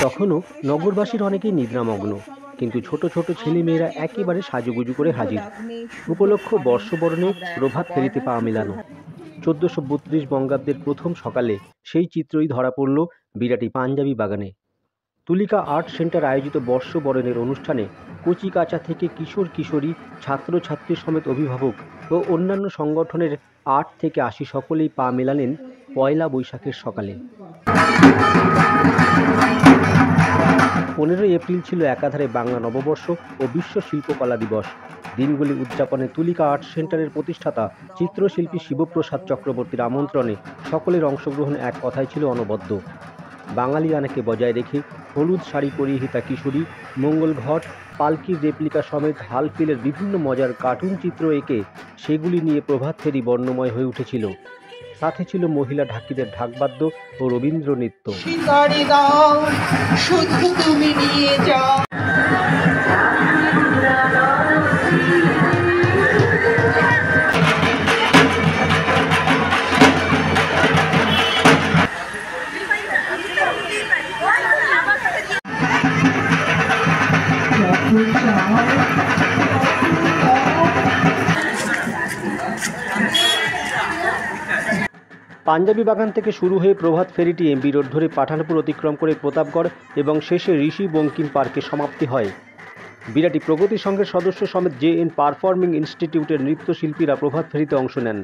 তখনও নগরবাসীর অনেকেই নিদ্রামগ্ন, কিন্তু ছোট ছোট ছেলেমেয়েরা একেবারে সাজুগুজু করে হাজির। উপলক্ষ বর্ষবরণে প্রভাত ফেরিতে পা মেলানো। 1432 বঙ্গাব্দের প্রথম সকালে সেই চিত্রই ধরা পড়ল বিরাটি পাঞ্জাবি বাগানে। তুলিকা আর্ট সেন্টার আয়োজিত বর্ষবরণের অনুষ্ঠানে কচি কাঁচা থেকে কিশোর কিশোরী, ছাত্রছাত্রী সমেত অভিভাবক ও অন্যান্য সংগঠনের 8 থেকে 80 সকলেই পা মেলালেন পয়লা বৈশাখের সকালে। 15 এপ্রিল ছিল একাধারে বাংলা নববর্ষ ও বিশ্ব শিল্পকলা দিবস। দিনগুলি উদযাপনে তুলিকা আর্ট সেন্টারের প্রতিষ্ঠাতা চিত্রশিল্পী শিবপ্রসাদ চক্রবর্তীর আমন্ত্রণে সকলের অংশগ্রহণ এক কথাই ছিল অনবদ্য। বাঙালি আনাকে বজায় রেখে হলুদ শাড়ি পরিহিতা কিশোরী, মঙ্গল ঘট, পালকির রেপ্লিকা সমেত হালফিলের বিভিন্ন মজার কার্টুন চিত্র এঁকে সেগুলি নিয়ে প্রভাত ফেরি বর্ণময় হয়ে উঠেছিল। সাথে ছিল মহিলা ঢাকিদের ঢাকবাদ্য ও রবীন্দ্র নৃত্য। পাঞ্জাবি বাগান থেকে শুরু হয়ে প্রভাত ফেরিটি এমবি রোড ধরে পাঠানপুর অতিক্রম করে প্রতাপগড় এবং শেষে ঋষি বঙ্কিম পার্কে সমাপ্তি হয়। বিরাটি প্রগতি সংঘের সদস্য সমেত জে.এন পারফর্মিং ইনস্টিটিউটের নৃত্যশিল্পীরা প্রভাত ফেরিতে অংশ নেন।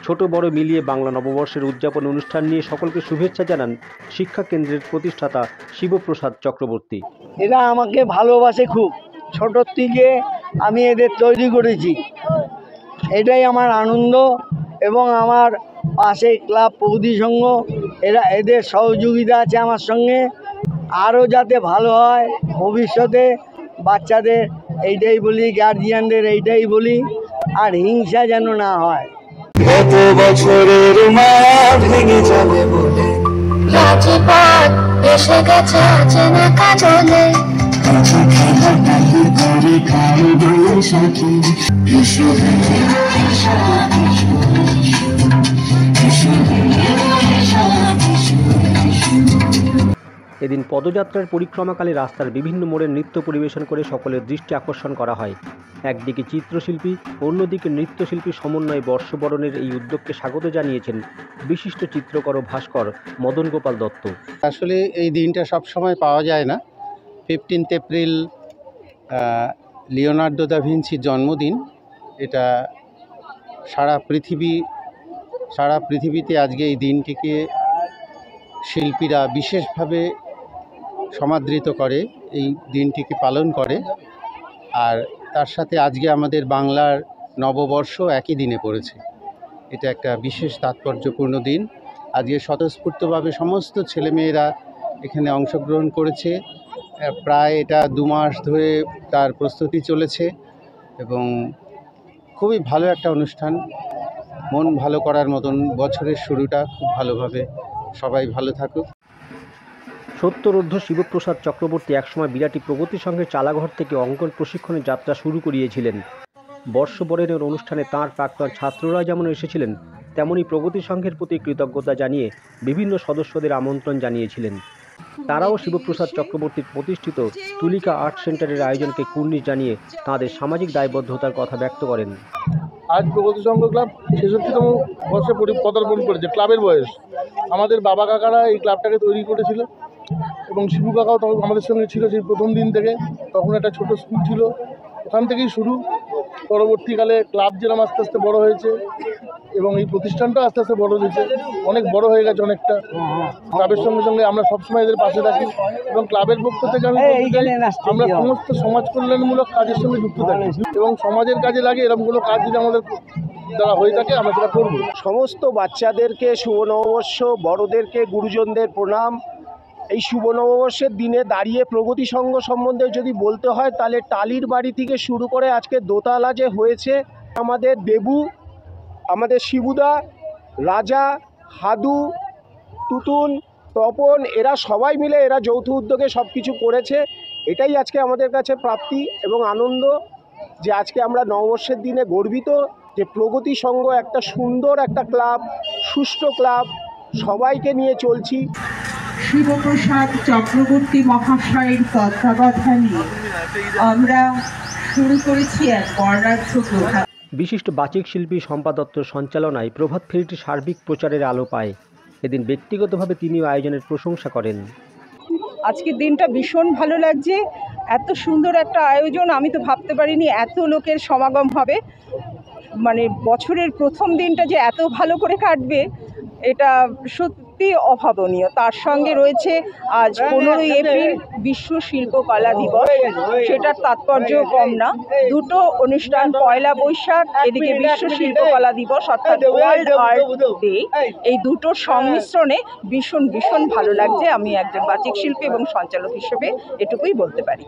ছোট বড় মিলিয়ে বাংলা নববর্ষের উদযাপন অনুষ্ঠান নিয়ে সকলকে শুভেচ্ছা জানান শিক্ষা কেন্দ্রের প্রতিষ্ঠাতা শিবপ্রসাদ চক্রবর্তী। এরা আমাকে ভালোবাসে খুব, ছোটোর থেকে আমি এদের তৈরি করেছি, এটাই আমার আনন্দ। এবং আমার পাশে ক্লাব প্রগতি সংঘ, এদের সহযোগিতা আছে আমার সঙ্গে। আরও যাতে ভালো হয় ভবিষ্যতে, বাচ্চাদের এইটাই বলি, গার্জিয়ানদের এইটাই বলি, আর হিংসা যেন না হয়। গত বছরের মায়া ভেঙে যাবে বলে রাজপথ এসে গেছে চেনা কাজলে, কাছে খেলা তাই করে খাই বৈশাখী এসো এদিন পদযাত্রার পরিক্রমাকালে রাস্তার বিভিন্ন মোড়ে নৃত্য পরিবেশন করে সকলের দৃষ্টি আকর্ষণ করা হয়। একদিকে চিত্রশিল্পী, অন্যদিকে নৃত্যশিল্পী সমন্বয়ে বর্ষবরণের এই উদ্যোগকে স্বাগত জানিয়েছেন বিশিষ্ট চিত্রকর ও ভাস্কর মদন গোপাল দত্ত। আসলে এই দিনটা সব সময় পাওয়া যায় না। 15 এপ্রিল লিওনার্দো দা ভিঞ্চির জন্মদিন। এটা সারা পৃথিবীতে আজকে এই দিনটিকে শিল্পীরা বিশেষভাবে সমাদৃত করে, এই দিনটিকে পালন করে। আর তার সাথে আজকে আমাদের বাংলার নববর্ষ একই দিনে পড়েছে। এটা একটা বিশেষ তাৎপর্যপূর্ণ দিন। আজকে স্বতঃস্ফূর্তভাবে সমস্ত ছেলেমেয়েরা এখানে অংশগ্রহণ করেছে। প্রায় এটা 2 মাস ধরে তার প্রস্তুতি চলেছে এবং খুবই ভালো একটা অনুষ্ঠান। মন ভালো করার মতন বছরের শুরুটা খুব ভালোভাবে, সবাই ভালো থাকুক। সত্যরোদ্ধ শিবপ্রসাদ চক্রবর্তী একসময় বিরাটি প্রগতি সংঘের চালাঘর থেকে অঙ্কন প্রশিক্ষণের যাত্রা শুরু করিয়েছিলেন। বর্ষবরণের অনুষ্ঠানে তাঁর প্রাক্তন ছাত্ররা যেমন এসেছিলেন, তেমনি প্রগতি সংঘের প্রতি কৃতজ্ঞতা জানিয়ে বিভিন্ন সদস্যদের আমন্ত্রণ জানিয়েছিলেন। তারাও শিবপ্রসাদ চক্রবর্তীর প্রতিষ্ঠিত তুলিকা আর্ট সেন্টারের আয়োজনকে কুর্নিশ জানিয়ে তাঁদের সামাজিক দায়বদ্ধতার কথা ব্যক্ত করেন। আজ প্রগতি সংঘ ক্লাব 66তম বর্ষে পদার্পণ করেছে। ক্লাবের বয়স, আমাদের বাবা কাকারা এই ক্লাবটাকে তৈরি করেছিল এবং শিবু কাকাও তখন আমাদের সঙ্গে ছিল সেই প্রথম দিন থেকে। তখন একটা ছোট স্কুল ছিল, ওখান থেকেই শুরু। পরবর্তীকালে ক্লাব যেরকম আস্তে আস্তে বড় হয়েছে এবং এই প্রতিষ্ঠানটা আস্তে আস্তে বড় হয়েছে, অনেক বড় হয়ে গেছে অনেকটা। ক্লাবের সঙ্গে সঙ্গে আমরা সবসময় এদের পাশে থাকি এবং ক্লাবের পক্ষ থেকে আমরা সমস্ত সমাজ কল্যাণমূলক কাজের সঙ্গে যুক্ত থাকি এবং সমাজের কাজে লাগে এরকম কোনো কাজ যদি আমাদের দ্বারা হয়ে থাকে আমরা সেটা করবো। সমস্ত বাচ্চাদেরকে শুভ নববর্ষ, বড়দেরকে গুরুজনদের প্রণাম। এই শুভ নববর্ষের দিনে দাঁড়িয়ে প্রগতি সংঘ সম্বন্ধে যদি বলতে হয় তাহলে টালির বাড়ি থেকে শুরু করে আজকে দোতলা যে হয়েছে, আমাদের দেবু, আমাদের শিবুদা, রাজা, হাদু, তুতুন, তপন, এরা সবাই মিলে এরা যৌথ উদ্যোগে সব কিছু করেছে। এটাই আজকে আমাদের কাছে প্রাপ্তি এবং আনন্দ যে আজকে আমরা নববর্ষের দিনে গর্বিত যে প্রগতি সংঘ একটা সুন্দর একটা ক্লাব, সুষ্ঠু ক্লাব, সবাইকে নিয়ে চলছি। শিবপ্রসাদ চক্রবর্তী মহাশয়ের তত্ত্বাবধানে আমরা শুরু করেছি এক বর্ণাঢ্য প্রভাত। বিশিষ্ট বাচিক শিল্পী শম্পা দত্তর সঞ্চালনায় প্রভাত ফেরিটি সার্বিক প্রচারের আলো পায়। এদিন ব্যক্তিগতভাবে তিনিও আয়োজনের প্রশংসা করেন। আজকের দিনটা ভীষণ ভালো লাগছে। এত সুন্দর একটা আয়োজন, আমি তো ভাবতে পারিনি এত লোকের সমাগম হবে। মানে বছরের প্রথম দিনটা যে এত ভালো করে কাটবে এটা সত্যি অভাবনীয়। তার সঙ্গে রয়েছে আজ 15ই এপ্রিল বিশ্ব শিল্পকলা দিবস, সেটার তাৎপর্য কম না। দুটো অনুষ্ঠান, পয়লা বৈশাখ এদিকে বিশ্ব শিল্পকলা দিবস অর্থাৎ ওয়ার্ল্ড আর্ট ডে, এই দুটোর সংমিশ্রণে ভীষণ ভীষণ ভালো লাগছে। আমি একজন বাচিক শিল্পী এবং সঞ্চালক হিসেবে এটুকুই বলতে পারি।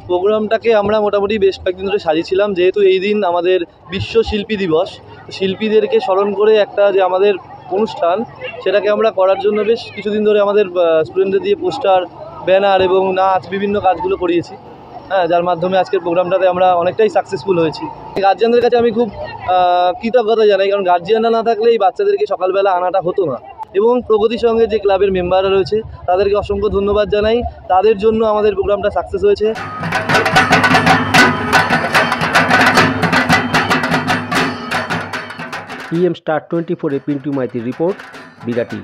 প্রোগ্রামটাকে আমরা মোটামুটি বেশ কয়েকদিন ধরে সাজিয়েছিলাম, যেহেতু এই দিন আমাদের বিশ্ব শিল্পী দিবস। শিল্পীদেরকে স্মরণ করে একটা যে আমাদের অনুষ্ঠান, সেটাকে আমরা করার জন্য বেশ কিছুদিন ধরে আমাদের স্টুডেন্টদের দিয়ে পোস্টার, ব্যানার এবং নাচ বিভিন্ন কাজগুলো করিয়েছি। হ্যাঁ, যার মাধ্যমে আজকের প্রোগ্রামটাতে আমরা অনেকটাই সাকসেসফুল হয়েছি। গার্জিয়ানদের কাছে আমি খুব কৃতজ্ঞতা জানাই, কারণ গার্জিয়ানরা না থাকলে এই বাচ্চাদেরকে সকালবেলা আনাটা হতো না। এবং প্রগতি সঙ্গে যে ক্লাবের মেম্বাররা রয়েছে তাদেরকে অসংখ্য ধন্যবাদ জানাই, তাদের জন্য আমাদের প্রোগ্রামটা সাকসেস হয়েছে। EM Star 24 এ পিন্টু মাইতির রিপোর্ট, বিরাটি।